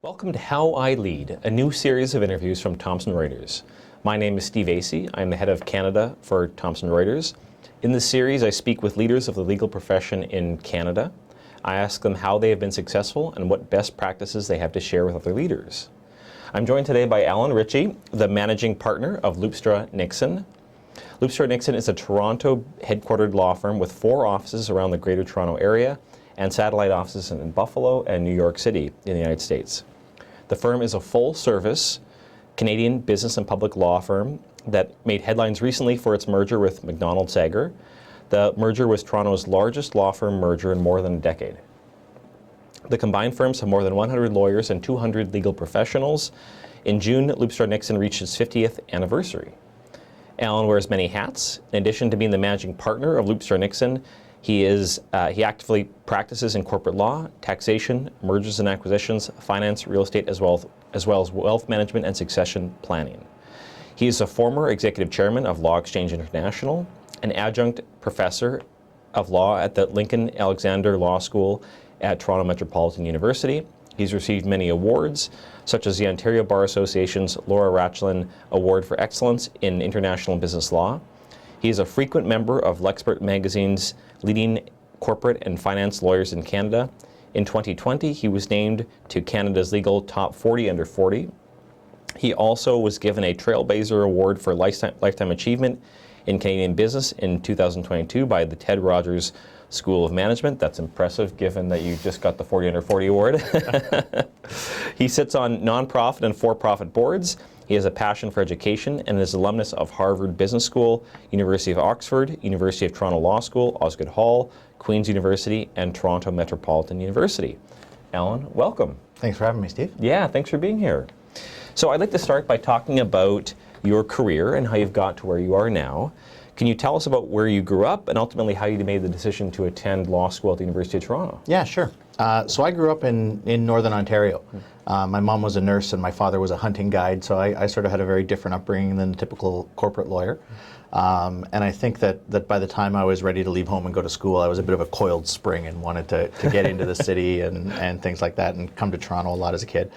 Welcome to How I Lead, a new series of interviews from Thomson Reuters. My name is Steve Acey. I'm the head of Canada for Thomson Reuters. In this series, I speak with leaders of the legal profession in Canada. I ask them how they have been successful and what best practices they have to share with other leaders. I'm joined today by Alan Richie, the managing partner of Loopster Nixon. Loopster Nixon is a Toronto headquartered law firm with 4 offices around the Greater Toronto Area and satellite offices in Buffalo and New York City in the United States. The firm is a full-service Canadian business and public law firm that made headlines recently for its merger with McDonald Sager. The merger was Toronto's largest law firm merger in more than a decade. The combined firms have more than 100 lawyers and 200 legal professionals. In June, Loopster Nixon reached its 50th anniversary. Alan wears many hats. In addition to being the managing partner of Loopster Nixon, he actively practices in corporate law, taxation, mergers and acquisitions, finance, real estate, as well as wealth management and succession planning. He is a former executive chairman of Law Exchange International, an adjunct professor of law at the Lincoln Alexander Law School at Toronto Metropolitan University. He's received many awards, such as the Ontario Bar Association's Laura Rachlin Award for Excellence in International Business Law. He is a frequent member of Lexpert Magazine's leading corporate and finance lawyers in Canada. In 2020, he was named to Canada's Legal Top 40 Under 40. He also was given a Trailblazer Award for Lifetime Achievement in Canadian Business in 2022 by the Ted Rogers School of Management. That's impressive, given that you just got the 40 Under 40 award. He sits on nonprofit and for-profit boards. He has a passion for education and is alumnus of Harvard Business School, University of Oxford, University of Toronto Law School, Osgoode Hall, Queen's University, and Toronto Metropolitan University. Alan, welcome. Thanks for having me, Steve. Yeah, thanks for being here. So I'd like to start by talking about your career and how you've got to where you are now. Can you tell us about where you grew up and ultimately how you made the decision to attend law school at the University of Toronto? Yeah, sure. So I grew up in Northern Ontario. My mom was a nurse and my father was a hunting guide, so I sort of had a very different upbringing than a typical corporate lawyer. And I think that by the time I was ready to leave home and go to school, I was a bit of a coiled spring and wanted to get into the city and things like that, and come to Toronto a lot as a kid.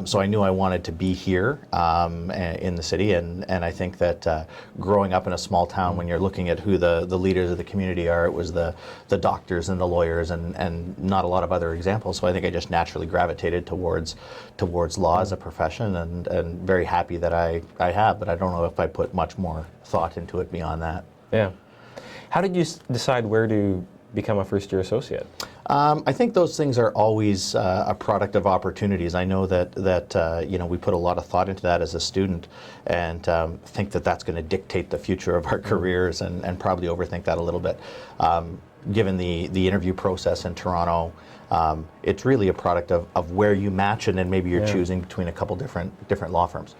So I knew I wanted to be here in the city, and I think that growing up in a small town, when you're looking at who the leaders of the community are, it was the doctors and the lawyers and not a lot of other examples. So I think I just naturally gravitated towards law as a profession, and very happy that I have, but I don't know if I put much more thought into it beyond that. Yeah. How did you decide where to become a first-year associate? I think those things are always a product of opportunities. I know that we put a lot of thought into that as a student, and think that that's going to dictate the future of our careers, and probably overthink that a little bit. Given the interview process in Toronto, it's really a product of where you match, and then maybe you're choosing between a couple different law firms.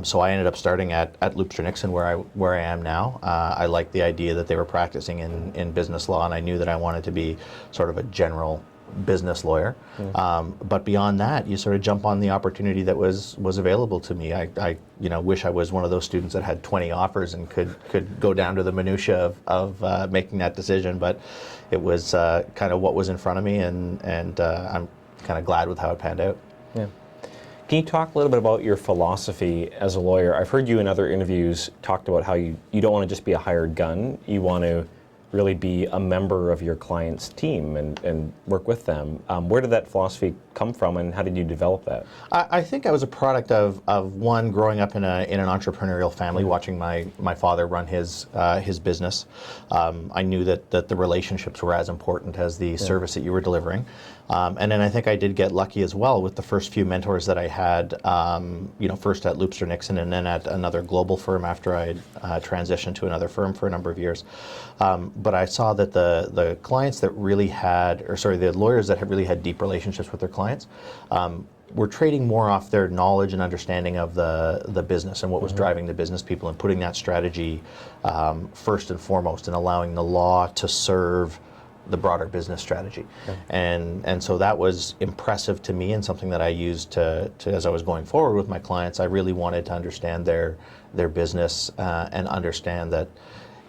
So I ended up starting at Loopster Nixon, where I am now. I liked the idea that they were practicing in business law, and I knew that I wanted to be sort of a general business lawyer. But beyond that, you sort of jump on the opportunity that was available to me. I wish I was one of those students that had 20 offers and could go down to the minutia of making that decision, but it was kind of what was in front of me, and I'm kind of glad with how it panned out. Yeah. Can you talk a little bit about your philosophy as a lawyer? I've heard you in other interviews talked about how you don't want to just be a hired gun. You want to really be a member of your client's team and work with them. Where did that philosophy come from, and how did you develop that? I think I was a product of one, growing up in an entrepreneurial family, watching my father run his business. I knew that the relationships were as important as the service that you were delivering. And then I think I did get lucky as well with the first few mentors that I had, first at Loopster Nixon and then at another global firm after I had transitioned to another firm for a number of years. But I saw that the clients that really the lawyers that had really had deep relationships with their clients, were trading more off their knowledge and understanding of the business and what was driving the business people, and putting that strategy first and foremost, and allowing the law to serve the broader business strategy. Okay. And so that was impressive to me, and something that I used to as I was going forward with my clients. I really wanted to understand their business and understand that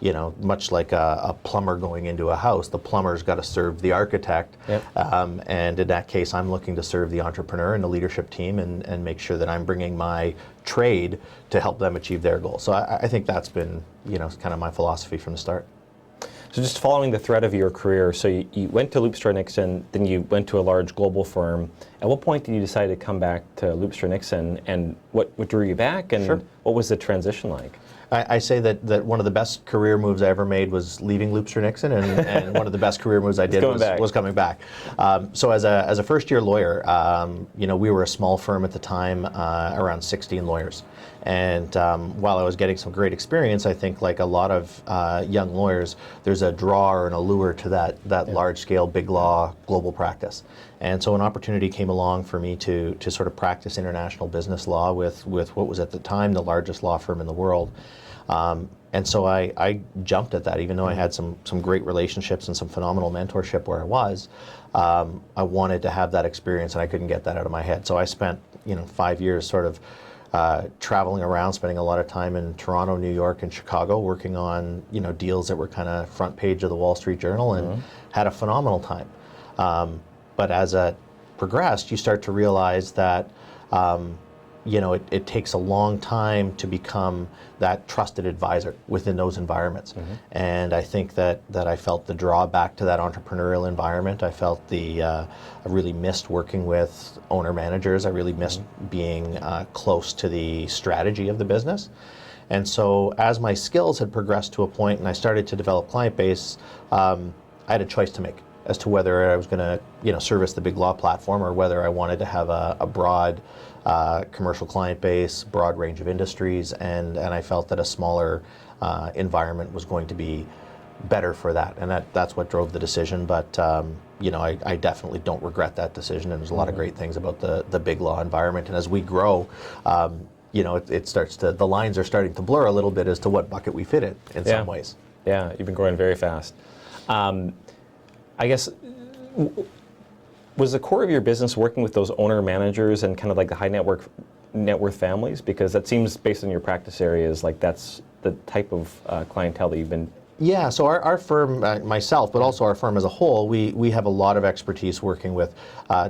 much like a plumber going into a house, the plumber's got to serve the architect. Yep. And in that case, I'm looking to serve the entrepreneur and the leadership team and make sure that I'm bringing my trade to help them achieve their goals. So I think that's been, kind of my philosophy from the start. So just following the thread of your career, so you went to Loopster Nixon, then you went to a large global firm. At what point did you decide to come back to Loopster Nixon, and what drew you back, and Sure. what was the transition like? I say that one of the best career moves I ever made was leaving Loopster Nixon, and one of the best career moves I did was coming back. So as a first-year lawyer, we were a small firm at the time, around 16 lawyers. And while I was getting some great experience, I think like a lot of young lawyers, there's a draw or an allure to that large-scale, big law, global practice. And so an opportunity came along for me to sort of practice international business law with what was at the time the largest law firm in the world. And so I jumped at that, even though I had some great relationships and some phenomenal mentorship where I was. I wanted to have that experience, and I couldn't get that out of my head. So I spent 5 years sort of traveling around, spending a lot of time in Toronto, New York, and Chicago, working on deals that were kind of front page of the Wall Street Journal, and had a phenomenal time. But as it progressed, you start to realize that it takes a long time to become that trusted advisor within those environments. And I think that I felt the drawback to that entrepreneurial environment. I felt I really missed working with owner managers. I really missed being close to the strategy of the business. And so as my skills had progressed to a point and I started to develop client base, I had a choice to make as to whether I was going to service the big law platform, or whether I wanted to have a broad commercial client base, broad range of industries, and I felt that a smaller environment was going to be better for that, and that's what drove the decision. But I definitely don't regret that decision, and there's a lot of great things about the big law environment. And as we grow, it starts to, the lines are starting to blur a little bit as to what bucket we fit in some ways. Yeah, you've been growing very fast. I guess, was the core of your business working with those owner managers and kind of like the high net worth families? Because that seems, based on your practice areas, like that's the type of clientele that you've been. Yeah, so our firm, myself, but also our firm as a whole, we have a lot of expertise working with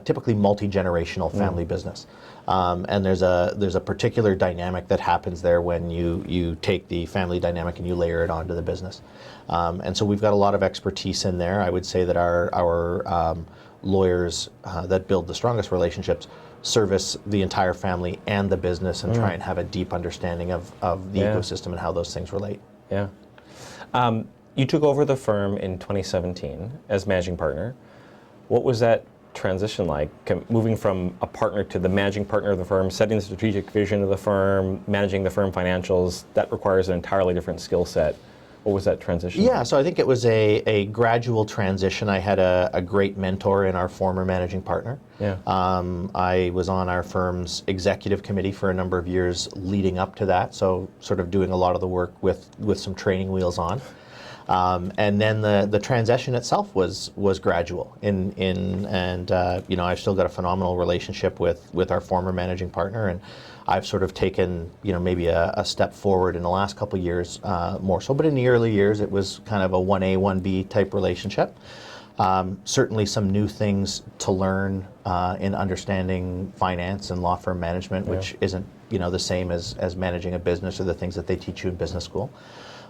typically multi-generational family business. And there's a particular dynamic that happens there when you take the family dynamic and you layer it onto the business. And so we've got a lot of expertise in there. I would say that our lawyers that build the strongest relationships service the entire family and the business, and try and have a deep understanding of the ecosystem and how those things relate. Yeah. You took over the firm in 2017 as managing partner. What was that transition like, moving from a partner to the managing partner of the firm, setting the strategic vision of the firm, managing the firm financials? That requires an entirely different skill set. What was that transition? Yeah, so I think it was a gradual transition. I had a great mentor in our former managing partner. Yeah. I was on our firm's executive committee for a number of years leading up to that, so sort of doing a lot of the work with some training wheels on. And then the transition itself was gradual. I've still got a phenomenal relationship with our former managing partner, and I've sort of taken maybe a step forward in the last couple of years, more so. But in the early years, it was kind of a 1A, 1B type relationship. Certainly some new things to learn in understanding finance and law firm management, which isn't the same as managing a business or the things that they teach you in business school.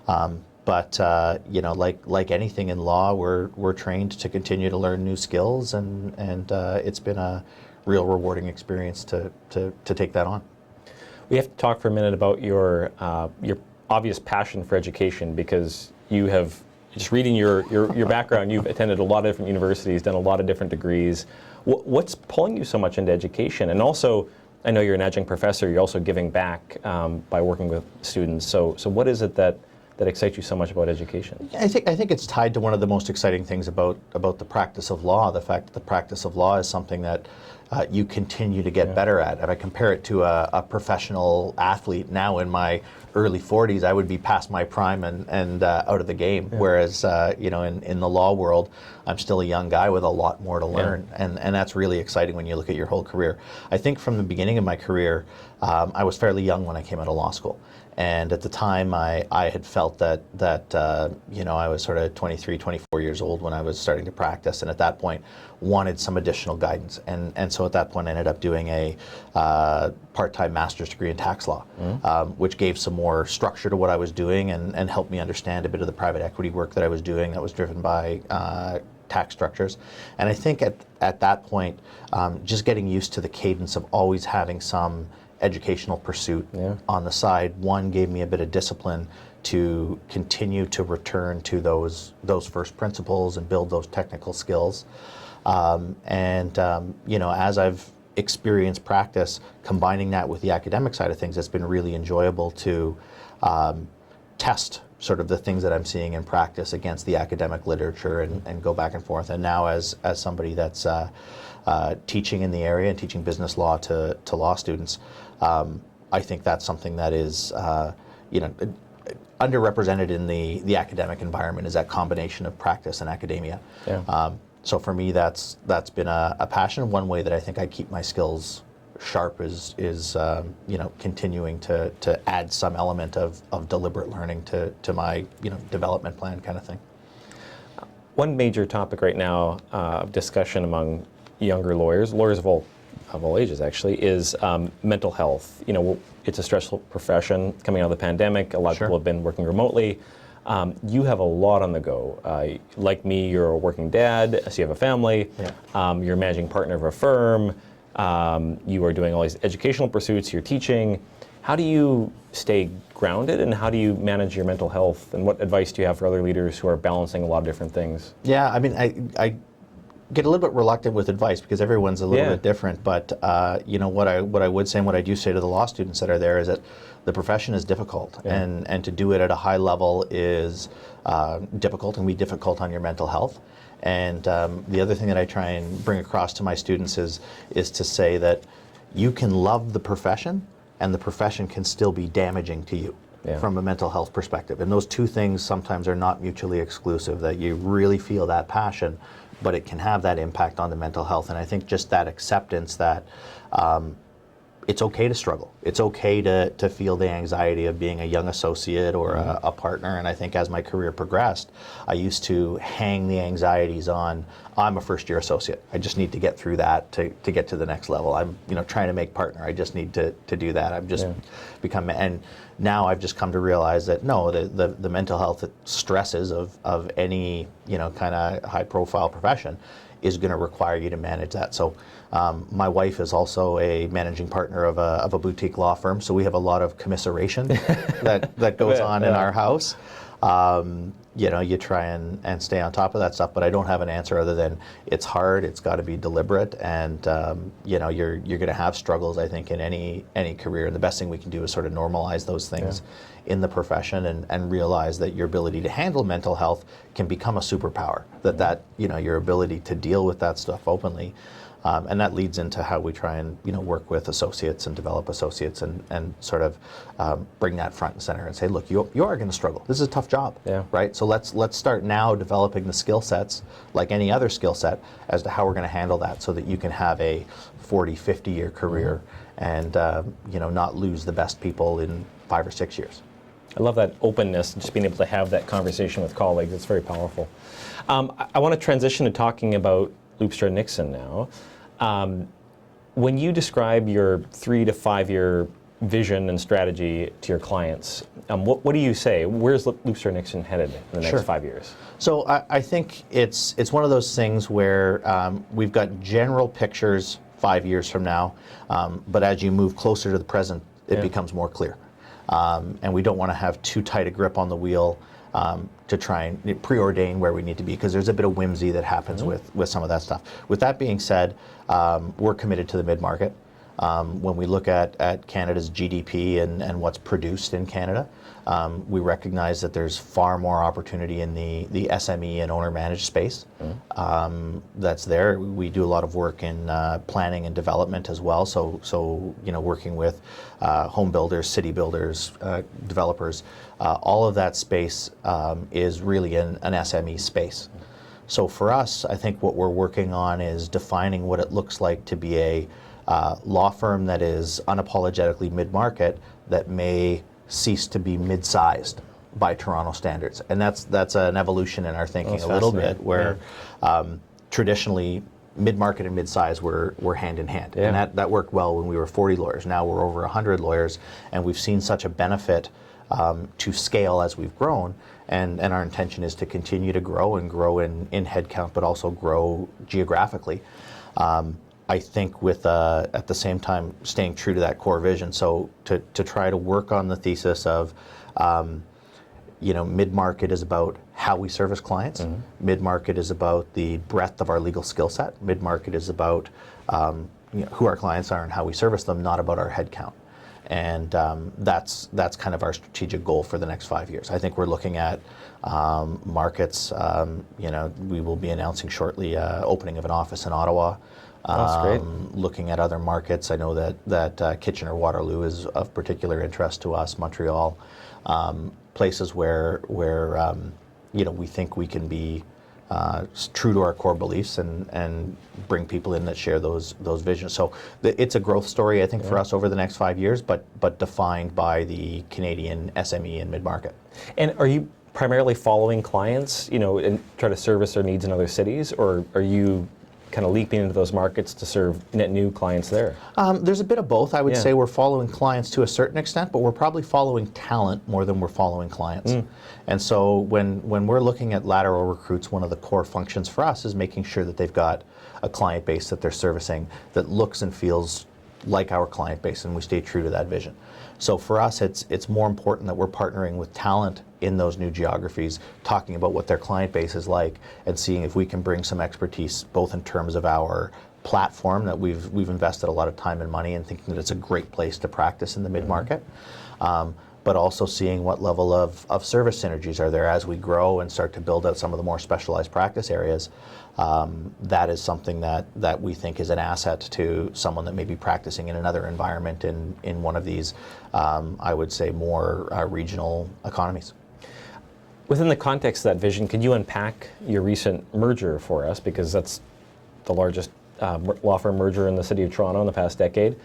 But like anything in law, we're trained to continue to learn new skills, and it's been a real rewarding experience to take that on. We have to talk for a minute about your obvious passion for education, because you have, just reading your background, you've attended a lot of different universities, done a lot of different degrees. What's pulling you so much into education? And also, I know you're an adjunct professor, you're also giving back by working with students. So what is it that excites you so much about education? I think it's tied to one of the most exciting things about the practice of law, the fact that the practice of law is something that you continue to get better at. If I compare it to a professional athlete now in my early 40s, I would be past my prime and out of the game. Whereas in the law world, I'm still a young guy with a lot more to learn, and that's really exciting when you look at your whole career. I think from the beginning of my career, I was fairly young when I came out of law school. And at the time, I had felt that I was sort of 23, 24 years old when I was starting to practice, and at that point wanted some additional guidance. And so at that point I ended up doing a part-time master's degree in tax law, which gave some more structure to what I was doing and helped me understand a bit of the private equity work that I was doing that was driven by tax structures. And I think at that point, just getting used to the cadence of always having some educational pursuit on the side, one, gave me a bit of discipline to continue to return to those first principles and build those technical skills. As I've experienced practice, combining that with the academic side of things, it's been really enjoyable to test sort of the things that I'm seeing in practice against the academic literature and go back and forth. And now as somebody that's teaching in the area and teaching business law to law students, I think that's something that is underrepresented in the academic environment, is that combination of practice and academia. So for me, that's been a passion. One way that I think I keep my skills sharp is continuing to add some element of deliberate learning to my development plan kind of thing. One major topic right now of discussion among younger lawyers of all ages actually, is mental health. It's a stressful profession coming out of the pandemic. A lot of people have been working remotely. You have a lot on the go. Like me, you're a working dad, so you have a family. You're a managing partner of a firm. You are doing all these educational pursuits. You're teaching. How do you stay grounded, and how do you manage your mental health? And what advice do you have for other leaders who are balancing a lot of different things? Yeah, I mean, I get a little bit reluctant with advice because everyone's a little bit different. But what I would say and what I do say to the law students that are there is that the profession is difficult, and to do it at a high level is difficult, and be difficult on your mental health. And the other thing that I try and bring across to my students is to say that you can love the profession, and the profession can still be damaging to you from a mental health perspective. And those two things sometimes are not mutually exclusive, that you really feel that passion, but it can have that impact on the mental health. And I think just that acceptance that it's okay to struggle. It's okay to feel the anxiety of being a young associate or a partner. And I think as my career progressed, I used to hang the anxieties on, I'm a first-year associate. I just need to get through that to get to the next level. I'm trying to make partner. I just need to do that. I've just become, and now I've just come to realize that no, the mental health stresses of any kind of high-profile profession is going to require you to manage that. So my wife is also a managing partner of a boutique law firm, so we have a lot of commiseration that goes on in our house. You try and stay on top of that stuff, but I don't have an answer other than it's hard, it's got to be deliberate, and you're going to have struggles, I think, in any career. And the best thing we can do is sort of normalize those things in the profession and realize that your ability to handle mental health can become a superpower, that your ability to deal with that stuff openly. And that leads into how we try and work with associates and develop associates and sort of bring that front and center and say, look, you are going to struggle. This is a tough job, right? So let's start now developing the skill sets, like any other skill set, as to how we're going to handle that, so that you can have a 40, 50-year career and not lose the best people in 5 or 6 years. I love that openness, just being able to have that conversation with colleagues. It's very powerful. I want to transition to talking about Loopster and Nixon now. When you describe your 3 to 5 year vision and strategy to your clients, what do you say? Where's Loopster and Nixon headed in the next 5 years? So I think it's one of those things where we've got general pictures 5 years from now, but as you move closer to the present, it becomes more clear. And we don't want to have too tight a grip on the wheel to try and preordain where we need to be, because there's a bit of whimsy that happens with some of that stuff. With that being said, we're committed to the mid-market. When we look at Canada's GDP and what's produced in Canada, we recognize that there's far more opportunity in the SME and owner-managed space that's there. We do a lot of work in planning and development as well, so working with home builders, city builders, developers. All of that space is really an SME space. So for us, I think what we're working on is defining what it looks like to be a law firm that is unapologetically mid-market that may cease to be mid-sized by Toronto standards. And that's an evolution in our thinking a little bit, where traditionally mid-market and mid-size were hand in hand. Yeah. And that worked well when we were 40 lawyers. Now we're over 100 lawyers, and we've seen such a benefit to scale as we've grown. And our intention is to continue to grow and grow in headcount, but also grow geographically. I think with, at the same time, staying true to that core vision. So to try to work on the thesis of, mid-market is about how we service clients. Mid-market is about the breadth of our legal skill set. Mid-market is about who our clients are and how we service them, not about our headcount. And that's kind of our strategic goal for the next 5 years. I think we're looking at markets. We will be announcing shortly opening of an office in Ottawa. That's great. Looking at other markets. I know that Kitchener-Waterloo is of particular interest to us. Montreal, places where we think we can be true to our core beliefs and bring people in that share those visions. So it's a growth story, I think, for us over the next 5 years, but defined by the Canadian SME and mid-market. And are you primarily following clients, and try to service their needs in other cities, or are you kind of leaping into those markets to serve net new clients there? There's a bit of both. I would say we're following clients to a certain extent, but we're probably following talent more than we're following clients. And so when we're looking at lateral recruits, one of the core functions for us is making sure that they've got a client base that they're servicing that looks and feels like our client base, and we stay true to that vision. So for us, it's more important that we're partnering with talent in those new geographies, talking about what their client base is like, and seeing if we can bring some expertise, both in terms of our platform that we've invested a lot of time and money in, thinking that it's a great place to practice in the mid-market, but also seeing what level of service synergies are there as we grow and start to build out some of the more specialized practice areas. That is something that we think is an asset to someone that may be practicing in another environment in one of these, I would say, more regional economies. Within the context of that vision, could you unpack your recent merger for us? Because that's the largest law firm merger in the city of Toronto in the past decade.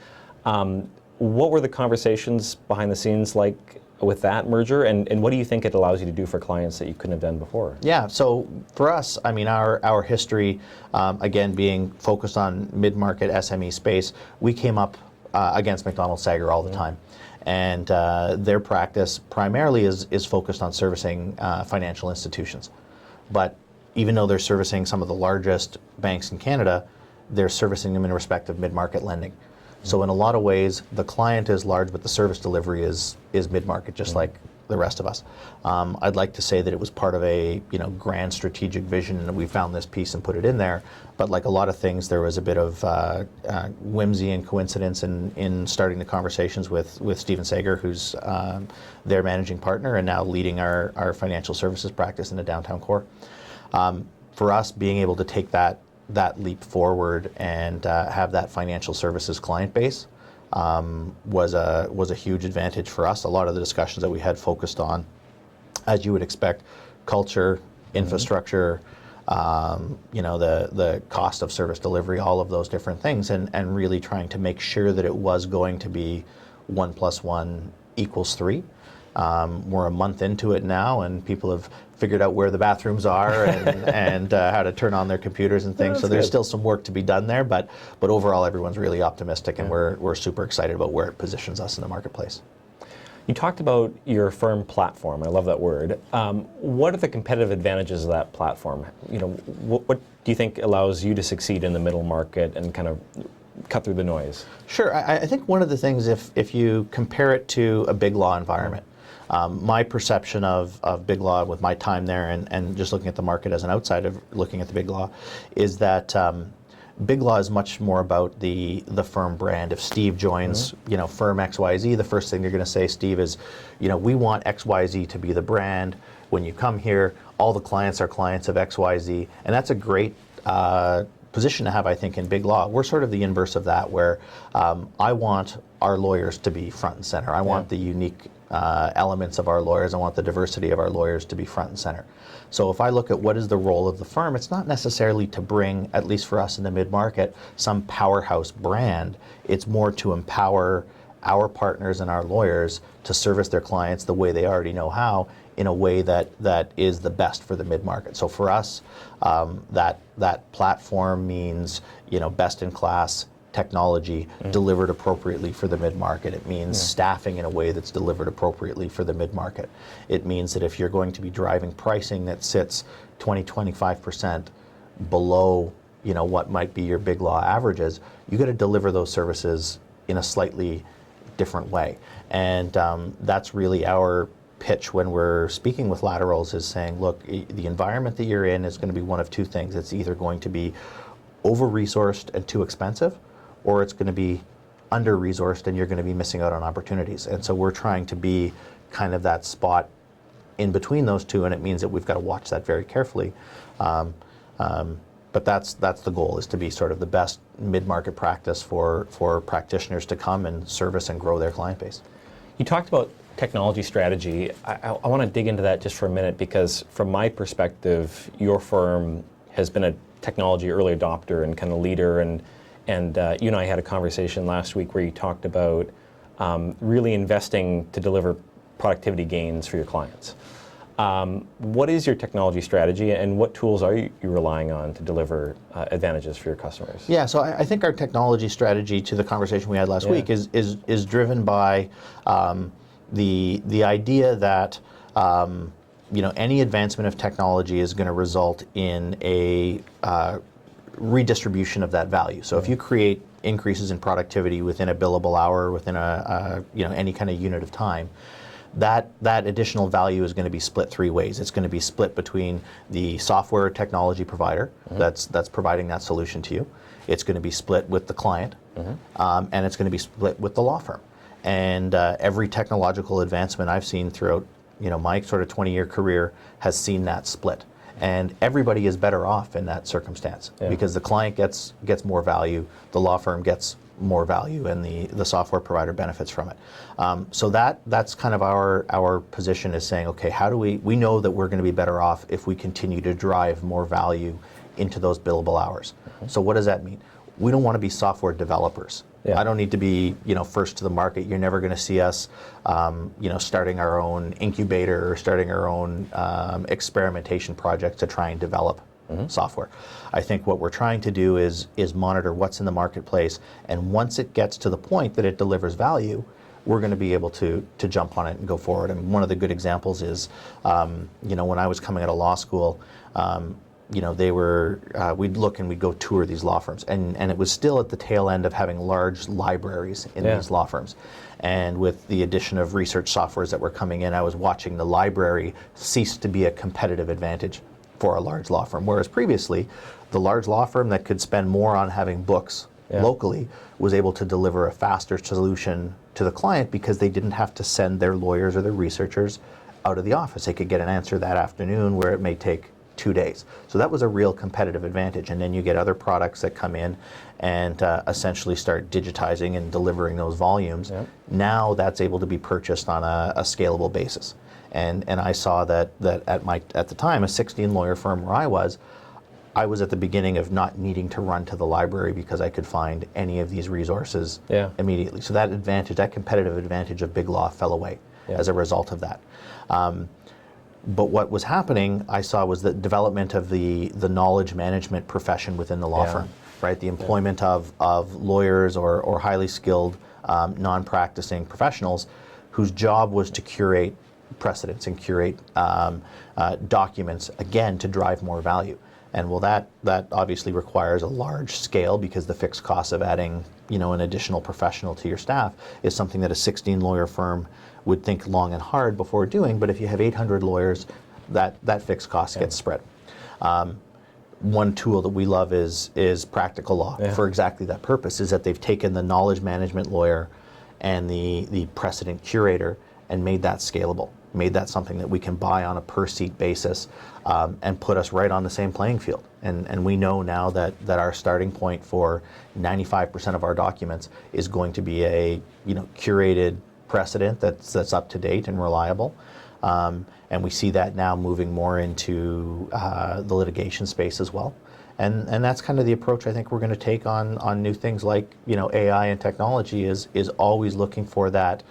What were the conversations behind the scenes like with that merger, and what do you think it allows you to do for clients that you couldn't have done before? Yeah, so for us, I mean, our history, again, being focused on mid-market SME space, we came up against McDonald Sager all the time. And their practice primarily is focused on servicing financial institutions. But even though they're servicing some of the largest banks in Canada, they're servicing them in respect of mid-market lending. So in a lot of ways, the client is large, but the service delivery is mid-market, just like the rest of us. I'd like to say that it was part of a grand strategic vision, and we found this piece and put it in there. But like a lot of things, there was a bit of whimsy and coincidence in starting the conversations with Stephen Sager, who's their managing partner and now leading our financial services practice in the downtown core. For us, being able to take that leap forward and have that financial services client base was a huge advantage for us. A lot of the discussions that we had focused on, as you would expect, culture, infrastructure, the cost of service delivery, all of those different things, and really trying to make sure that it was going to be 1 + 1 = 3. We're a month into it now, and people have figured out where the bathrooms are and how to turn on their computers and things. So there's still some work to be done there, but overall everyone's really optimistic, and we're super excited about where it positions us in the marketplace. You talked about your firm platform. I love that word. What are the competitive advantages of that platform? What do you think allows you to succeed in the middle market and kind of cut through the noise? Sure. I think one of the things, if you compare it to a big law environment, my perception of big law with my time there and just looking at the market as an outsider looking at the big law is that big law is much more about the firm brand. If Steve joins firm XYZ, the first thing you're going to say, Steve, is we want XYZ to be the brand. When you come here, all the clients are clients of XYZ, and that's a great position to have, I think, in big law. We're sort of the inverse of that, where I want our lawyers to be front and center. I want the unique elements of our lawyers. I want the diversity of our lawyers to be front and center. So if I look at what is the role of the firm, it's not necessarily to bring, at least for us in the mid-market, some powerhouse brand. It's more to empower our partners and our lawyers to service their clients the way they already know how, in a way that is the best for the mid-market. So for us, that platform means, best in class technology delivered appropriately for the mid-market. It means staffing in a way that's delivered appropriately for the mid-market. It means that if you're going to be driving pricing that sits 20-25% below what might be your big law averages, you got to deliver those services in a slightly different way. And that's really our pitch when we're speaking with laterals, is saying, look, the environment that you're in is going to be one of two things. It's either going to be over-resourced and too expensive, or it's going to be under-resourced and you're going to be missing out on opportunities. And so we're trying to be kind of that spot in between those two, and it means that we've got to watch that very carefully. But that's the goal, is to be sort of the best mid-market practice for practitioners to come and service and grow their client base. You talked about technology strategy. I want to dig into that just for a minute, because from my perspective, your firm has been a technology early adopter and kind of leader, and you and I had a conversation last week where you talked about really investing to deliver productivity gains for your clients. What is your technology strategy, and what tools are you relying on to deliver advantages for your customers? Yeah, so I think our technology strategy, to the conversation we had last week, is driven by the idea that any advancement of technology is going to result in a redistribution of that value. So if you create increases in productivity within a billable hour, within any kind of unit of time, that additional value is going to be split three ways. It's going to be split between the software technology provider that's providing that solution to you. It's going to be split with the client, and it's going to be split with the law firm. And every technological advancement I've seen throughout my sort of 20-year career has seen that split. And everybody is better off in that circumstance, because the client gets more value, the law firm gets more value, and the software provider benefits from it. So that's kind of our position, is saying, okay, how do we know that we're going to be better off if we continue to drive more value into those billable hours. So what does that mean? We don't want to be software developers. I don't need to be first to the market. You're never going to see us starting our own incubator or starting our own experimentation project to try and develop software. I think what we're trying to do is monitor what's in the marketplace, and once it gets to the point that it delivers value, we're going to be able to jump on it and go forward. And one of the good examples is when I was coming out of law school, we'd look and we'd go tour these law firms, and it was still at the tail end of having large libraries in these law firms. And with the addition of research softwares that were coming in, I was watching the library cease to be a competitive advantage for a large law firm. Whereas previously, the large law firm that could spend more on having books locally was able to deliver a faster solution to the client, because they didn't have to send their lawyers or their researchers out of the office. They could get an answer that afternoon, where it may take 2 days. So that was a real competitive advantage. And then you get other products that come in and essentially start digitizing and delivering those volumes. Now that's able to be purchased on a scalable basis. And I saw that at the time, a 16-lawyer firm where I was at the beginning of not needing to run to the library, because I could find any of these resources immediately. So that advantage, that competitive advantage of big law, fell away as a result of that. But what was happening, I saw, was the development of the knowledge management profession within the law firm, right? The employment of lawyers or highly skilled non-practicing professionals whose job was to curate precedents and curate documents, again, to drive more value. And well, that obviously requires a large scale, because the fixed cost of adding an additional professional to your staff is something that a 16-lawyer firm would think long and hard before doing. But if you have 800 lawyers, that fixed cost gets spread. One tool that we love is Practical Law for exactly that purpose, is that they've taken the knowledge management lawyer and the precedent curator, and made that scalable, made that something that we can buy on a per seat basis, and put us right on the same playing field. And we know now that our starting point for 95% of our documents is going to be a curated precedent that's up to date and reliable. And we see that now moving more into the litigation space as well. And that's kind of the approach I think we're going to take on new things like AI and technology is always looking for that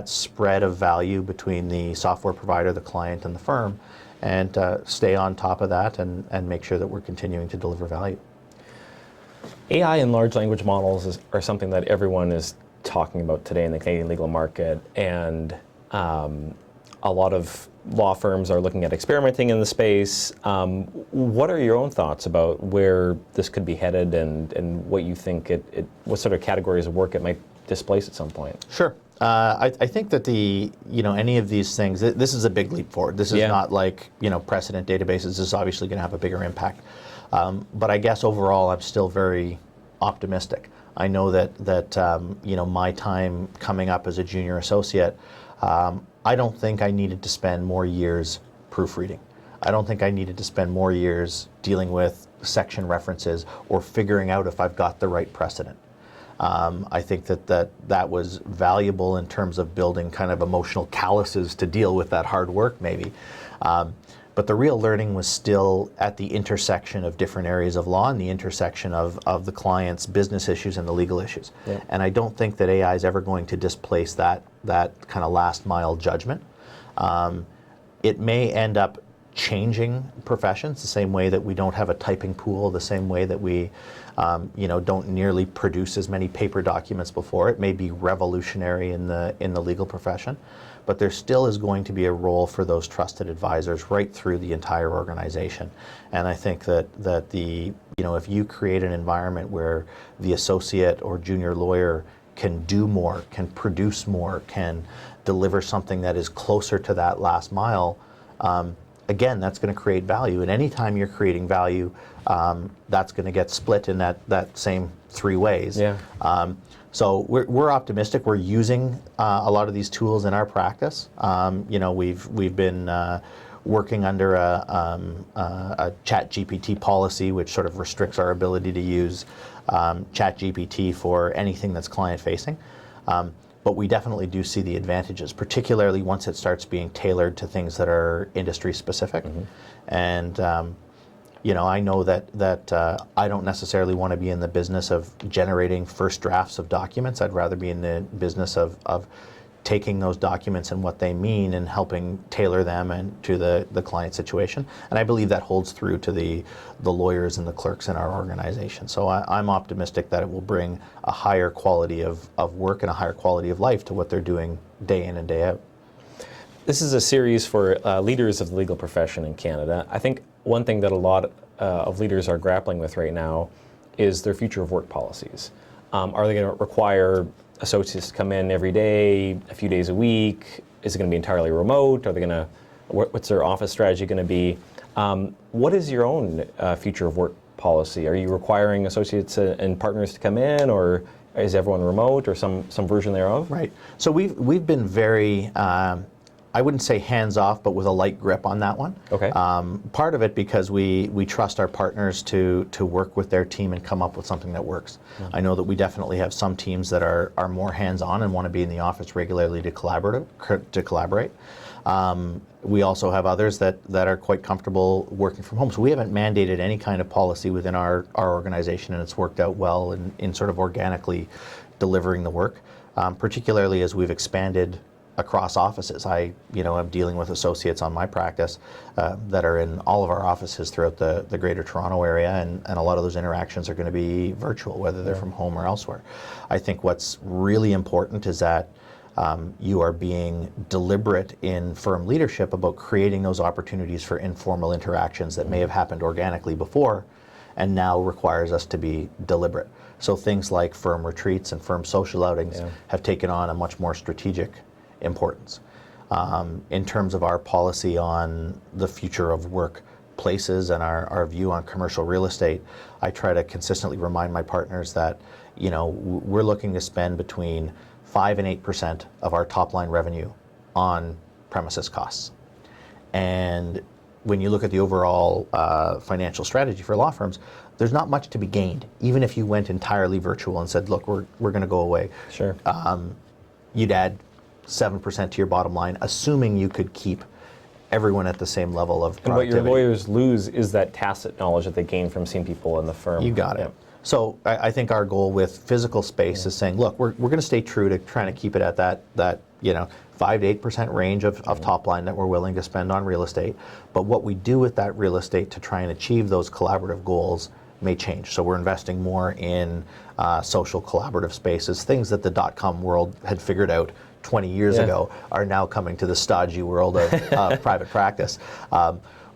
spread of value between the software provider, the client, and the firm, and stay on top of that and make sure that we're continuing to deliver value. AI and large language models are something that everyone is talking about today in the Canadian legal market, and a lot of law firms are looking at experimenting in the space. What are your own thoughts about where this could be headed, and what you think what sort of categories of work it might displace at some point? Sure. I think that any of these things, this is a big leap forward. This is not like precedent databases. This is obviously going to have a bigger impact. But I guess overall, I'm still very optimistic. I know that my time coming up as a junior associate, I don't think I needed to spend more years proofreading. I don't think I needed to spend more years dealing with section references or figuring out if I've got the right precedent. I think that was valuable in terms of building kind of emotional calluses to deal with that hard work maybe. But the real learning was still at the intersection of different areas of law and the intersection of the client's business issues and the legal issues. Yeah. And I don't think that AI is ever going to displace that kind of last mile judgment. It may end up changing professions the same way that we don't have a typing pool, the same way that we don't nearly produce as many paper documents before. It may be revolutionary in the legal profession, but there still is going to be a role for those trusted advisors right through the entire organization. And I think that if you create an environment where the associate or junior lawyer can do more, can produce more, can deliver something that is closer to that last mile, again, that's going to create value. And anytime you're creating value, that's going to get split in that same three ways. Yeah. So we're optimistic. We're using a lot of these tools in our practice. We've been working under a ChatGPT policy, which sort of restricts our ability to use ChatGPT for anything that's client-facing. But we definitely do see the advantages, particularly once it starts being tailored to things that are industry-specific. Mm-hmm. And I know that I don't necessarily want to be in the business of generating first drafts of documents. I'd rather be in the business of taking those documents and what they mean and helping tailor them and to the client situation. And I believe that holds through to the lawyers and the clerks in our organization. So I'm optimistic that it will bring a higher quality of work and a higher quality of life to what they're doing day in and day out. This is a series for leaders of the legal profession in Canada. I think one thing that a lot of leaders are grappling with right now is their future of work policies. Are they going to require associates to come in every day, a few days a week? Is it going to be entirely remote? Are they going to? What's their office strategy going to be? What is your own future of work policy? Are you requiring associates and partners to come in, or is everyone remote, or some version thereof? Right. So we've been very. I wouldn't say hands-off, but with a light grip on that one. Okay. Part of it because we trust our partners to work with their team and come up with something that works. Mm-hmm. I know that we definitely have some teams that are more hands-on and want to be in the office regularly to collaborate. We also have others that are quite comfortable working from home. So we haven't mandated any kind of policy within our organization, and it's worked out well in sort of organically delivering the work, particularly as we've expanded across offices. I'm dealing with associates on my practice that are in all of our offices throughout the Greater Toronto area, and a lot of those interactions are going to be virtual, whether they're from home or elsewhere. I think what's really important is that you are being deliberate in firm leadership about creating those opportunities for informal interactions that may have happened organically before and now requires us to be deliberate. So things like firm retreats and firm social outings have taken on a much more strategic importance. In terms of our policy on the future of workplaces and our view on commercial real estate, I try to consistently remind my partners that we're looking to spend between 5 and 8% of our top line revenue on premises costs. And when you look at the overall financial strategy for law firms, there's not much to be gained, even if you went entirely virtual and said, look, we're going to go away. Sure. You'd add 7% to your bottom line, assuming you could keep everyone at the same level of productivity. And what your lawyers lose is that tacit knowledge that they gain from seeing people in the firm. You got it. So I think our goal with physical space is saying, look, we're going to stay true to trying to keep it at that 5 to 8% range of top line that we're willing to spend on real estate. But what we do with that real estate to try and achieve those collaborative goals may change. So we're investing more in social collaborative spaces, things that the .com world had figured out 20 years ago are now coming to the stodgy world of private practice.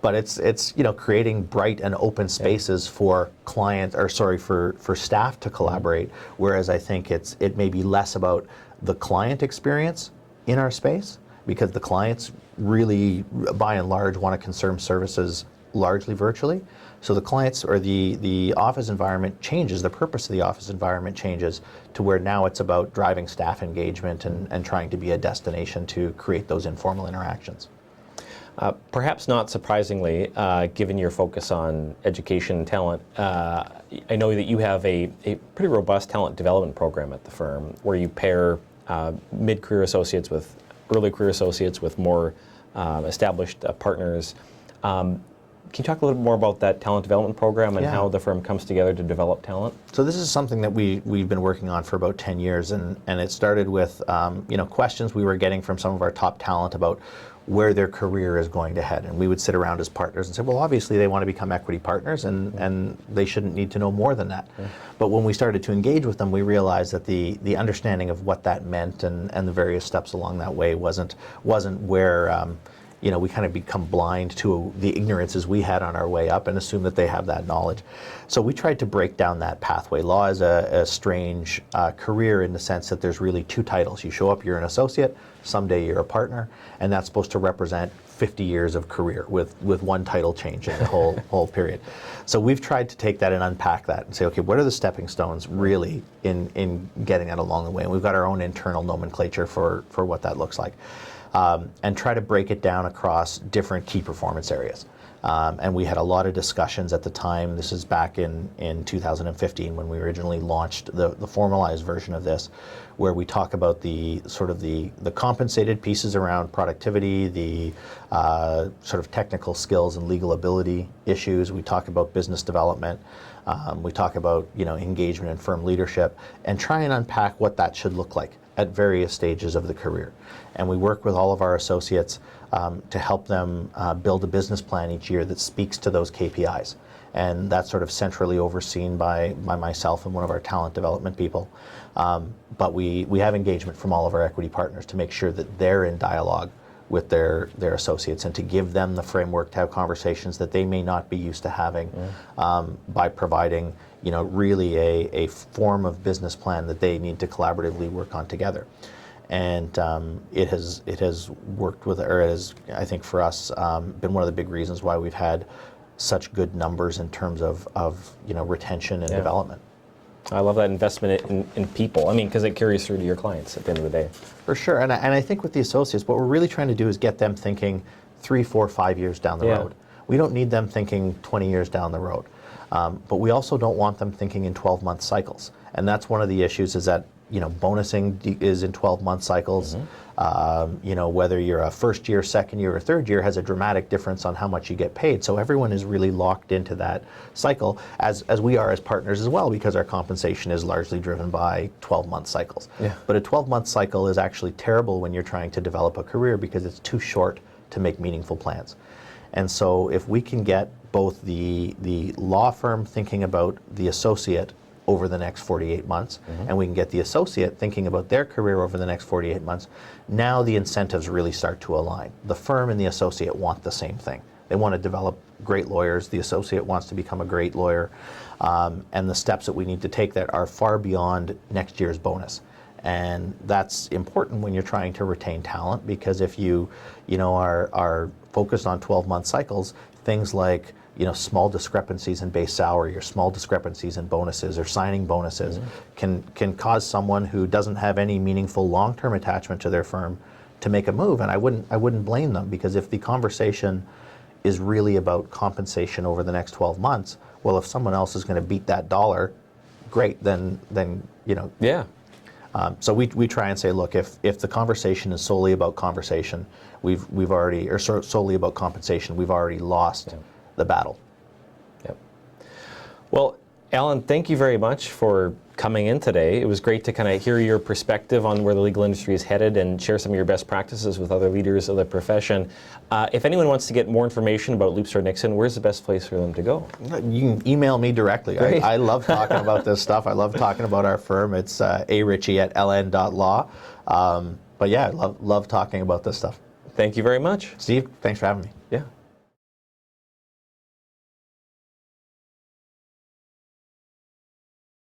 But it's creating bright and open spaces for for staff to collaborate. Whereas I think it may be less about the client experience in our space, because the clients really, by and large, want to consume services largely virtually. So the clients or the office environment changes, the purpose of the office environment changes to where now it's about driving staff engagement and trying to be a destination to create those informal interactions. Perhaps not surprisingly, given your focus on education and talent, I know that you have a pretty robust talent development program at the firm where you pair mid-career associates with early career associates with more established partners. Can you talk a little bit more about that talent development program and how the firm comes together to develop talent? So this is something that we've been working on for about 10 years, and it started with questions we were getting from some of our top talent about where their career is going to head. And we would sit around as partners and say, well, obviously they want to become equity partners and they shouldn't need to know more than that. But when we started to engage with them, we realized that the understanding of what that meant and the various steps along that way wasn't where we kind of become blind to the ignorances we had on our way up and assume that they have that knowledge. So we tried to break down that pathway. Law is a strange career in the sense that there's really two titles. You show up, you're an associate, someday you're a partner, and that's supposed to represent 50 years of career with one title change in the whole period. So we've tried to take that and unpack that and say, okay, what are the stepping stones really in getting that along the way? And we've got our own internal nomenclature for what that looks like. And try to break it down across different key performance areas. And we had a lot of discussions at the time. This is back in 2015 when we originally launched the formalized version of this, where we talk about the compensated pieces around productivity, the sort of technical skills and legal ability issues. We talk about business development. We talk about engagement and firm leadership, and try and unpack what that should look like at various stages of the career. And we work with all of our associates to help them build a business plan each year that speaks to those KPIs. And that's sort of centrally overseen by myself and one of our talent development people. But we have engagement from all of our equity partners to make sure that they're in dialogue with their associates and to give them the framework to have conversations that they may not be used to having by providing really a form of business plan that they need to collaboratively work on together. And it has worked with, or it has, I think for us, been one of the big reasons why we've had such good numbers in terms of retention and development. I love that investment in people. I mean, because it carries through to your clients at the end of the day. For sure, and I think with the associates, what we're really trying to do is get them thinking 3, 4, 5 years down the road. We don't need them thinking 20 years down the road. But we also don't want them thinking in 12-month cycles. And that's one of the issues is that, bonusing is in 12-month cycles. Whether you're a first year, second year, or third year has a dramatic difference on how much you get paid. So everyone is really locked into that cycle, as we are as partners as well, because our compensation is largely driven by 12-month cycles. But a 12-month cycle is actually terrible when you're trying to develop a career because it's too short to make meaningful plans. And so if we can get both the law firm thinking about the associate over the next 48 months, and we can get the associate thinking about their career over the next 48 months, now the incentives really start to align. The firm and the associate want the same thing. They want to develop great lawyers. The associate wants to become a great lawyer. And the steps that we need to take that are far beyond next year's bonus. And that's important when you're trying to retain talent, because if you are focused on 12-month cycles, things like small discrepancies in base salary or small discrepancies in bonuses or signing bonuses can cause someone who doesn't have any meaningful long-term attachment to their firm to make a move, and I wouldn't blame them, because if the conversation is really about compensation over the next 12 months, well, if someone else is going to beat that dollar, great, then you know. Yeah. So we try and say, look, if the conversation is solely about conversation, we've already, or solely about compensation, we've already lost the battle. Yep. Well, Alan, thank you very much for coming in today. It was great to kind of hear your perspective on where the legal industry is headed and share some of your best practices with other leaders of the profession. If anyone wants to get more information about Loopster Nixon, where's the best place for them to go? You can email me directly. I love talking about this stuff. I love talking about our firm. It's Richie@ln.law. But yeah, I love talking about this stuff. Thank you very much. Steve, thanks for having me.